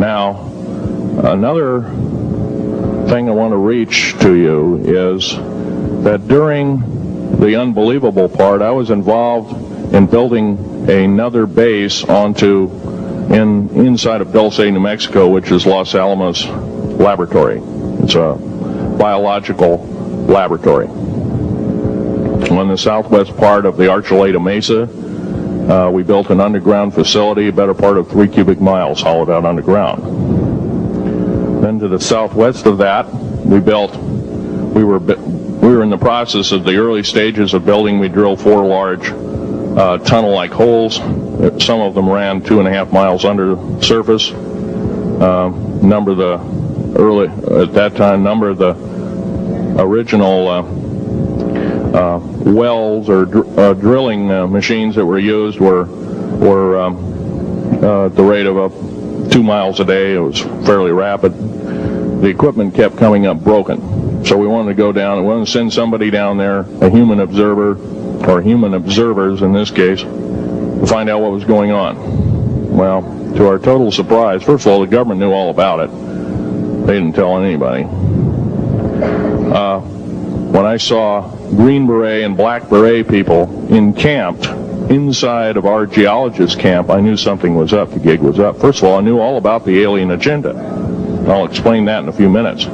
Now, another thing I want to reach to you is that during the unbelievable part, I was involved in building another base inside of Dulce, New Mexico, which is Los Alamos Laboratory. It's a biological laboratory. On the southwest part of the Archuleta Mesa, we built an underground facility, a better part of 3 cubic miles hollowed out underground. Then to the southwest of that, we were in the process of the early stages of building. We drilled 4 large tunnel-like holes. Some of them ran 2.5 miles under the surface. Number of the original wells or drilling machines that were used were at the rate of 2 miles a day. It was fairly rapid. The equipment kept coming up broken. So we wanted to go down and we wanted to send somebody down there, a human observer, or human observers in this case, to find out what was going on. Well, to our total surprise, first of all, the government knew all about it. They didn't tell anybody. When I saw Green Beret and Black Beret people encamped inside of our geologist camp, I knew something was up. The gig was up. First of all, I knew all about the alien agenda. I'll explain that in a few minutes.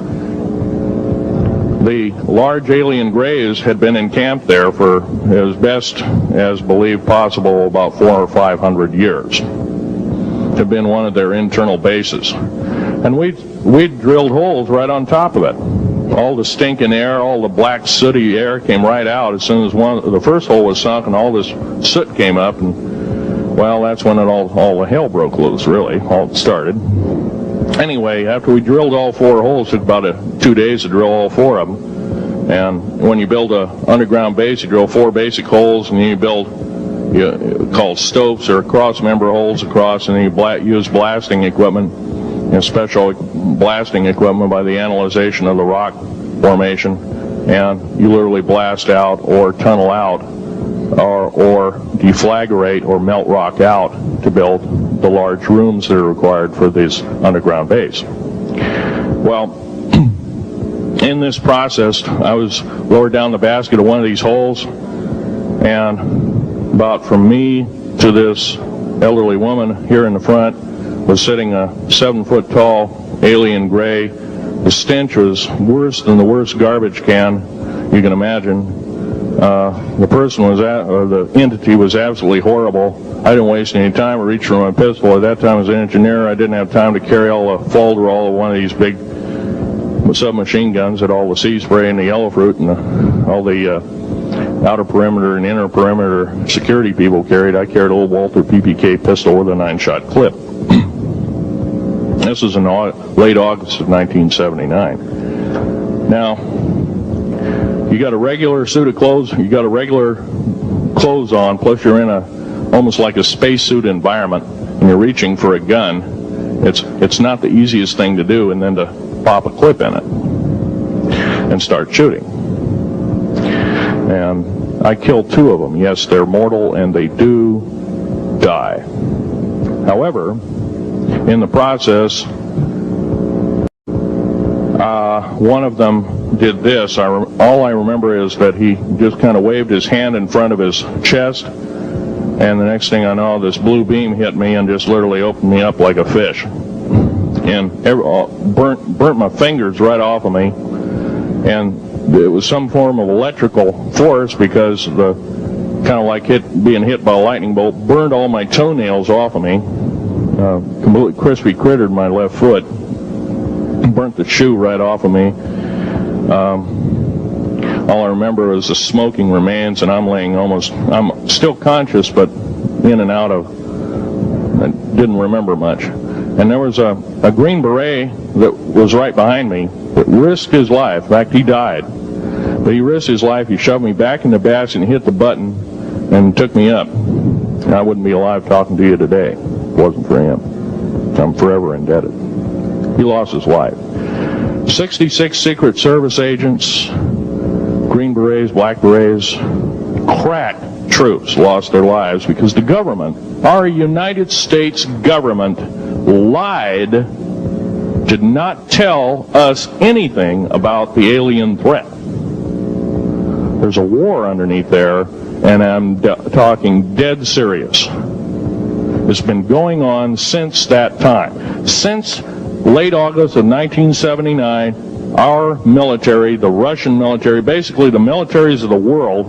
The large alien grays had been encamped there for as best as believed possible about 400 or 500 years. Had been one of their internal bases. And we'd drilled holes right on top of it. All the stinking air, all the black sooty air came right out as soon as the first hole was sunk, and all this soot came up, and well, that's when all the hell broke loose, really. All started. Anyway, after we drilled all 4 holes, it took about 2 days to drill all 4 of them. And when you build an underground base, you drill 4 basic holes, and then you build called stopes or cross-member holes across, and then you use blasting equipment, special blasting equipment by the analyzation of the rock formation, and you literally blast out or tunnel out or deflagrate or melt rock out to build the large rooms that are required for this underground base. Well, in this process, I was lowered down the basket of one of these holes, and about from me to this elderly woman here in the front was sitting a 7-foot-tall alien gray. The stench was worse than the worst garbage can you can imagine. The person the entity was absolutely horrible. I didn't waste any time. I reached for my pistol. At that time, as an engineer, I didn't have time to carry all the folderol of one of these big submachine guns that all the sea spray and the yellow fruit and all the outer perimeter and inner perimeter security people carried. I carried a little Walther PPK pistol with a 9-shot clip. This was in late August of 1979. Now, you got a regular suit of clothes, you got a regular clothes on, plus you're in almost like a spacesuit environment, and you're reaching for a gun. It's not the easiest thing to do, and then to pop a clip in it and start shooting. And I killed 2 of them. Yes, they're mortal, and they do die. However, in the process, one of them did this. All I remember is that he just kind of waved his hand in front of his chest, and the next thing I know, this blue beam hit me and just literally opened me up like a fish, and burnt my fingers right off of me. And it was some form of electrical force, because the kind of like being hit by a lightning bolt burned all my toenails off of me. Completely crispy crittered my left foot, burnt the shoe right off of me. All I remember is the smoking remains, and I'm still conscious, but in and out of, I didn't remember much. And there was a Green Beret that was right behind me that risked his life. In fact, he died. But he risked his life. He shoved me back in the basket and hit the button and took me up. And I wouldn't be alive talking to you today if it wasn't for him. I'm forever indebted. He lost his life. 66 Secret Service agents, Green Berets, Black Berets, crack troops lost their lives because the government, our United States government, lied did not tell us anything about the alien threat. There's a war underneath there, and I'm talking dead serious. It's been going on since that time. Since late August of 1979, our military, the Russian military, basically the militaries of the world,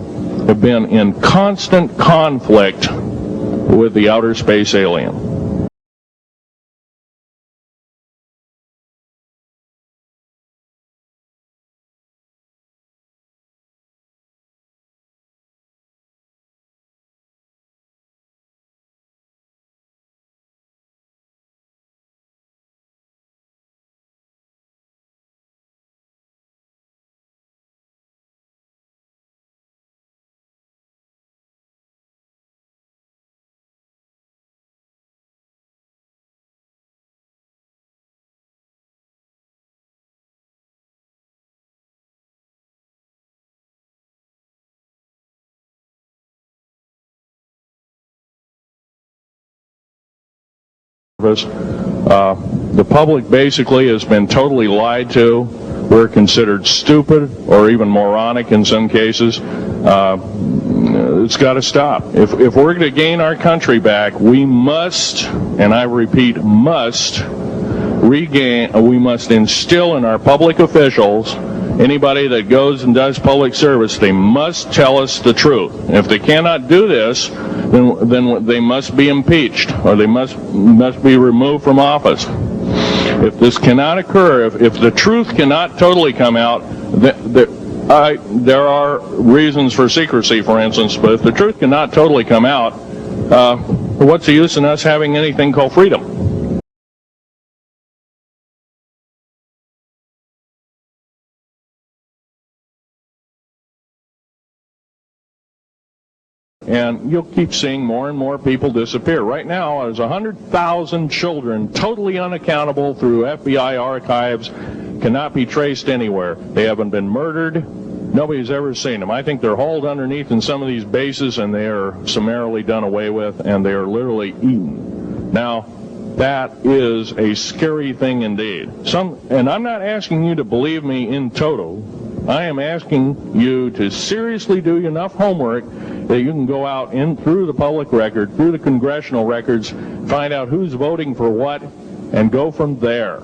have been in constant conflict with the outer space alien. The public basically has been totally lied to. We're considered stupid or even moronic in some cases. It's got to stop. If we're going to gain our country back, we must, and I repeat, must we must instill in our public officials, anybody that goes and does public service, they must tell us the truth. If they cannot do this, then they must be impeached, or they must be removed from office. If this cannot occur, if the truth cannot totally come out, there are reasons for secrecy, for instance, but if the truth cannot totally come out, what's the use in us having anything called freedom? And you'll keep seeing more and more people disappear. Right now, there's 100,000 children totally unaccountable through FBI archives, cannot be traced anywhere. They haven't been murdered. Nobody's ever seen them. I think they're hauled underneath in some of these bases, and they are summarily done away with, and they are literally eaten. Now, that is a scary thing indeed. And I'm not asking you to believe me in toto. I am asking you to seriously do enough homework that you can go out through the public record, through the congressional records, find out who's voting for what, and go from there.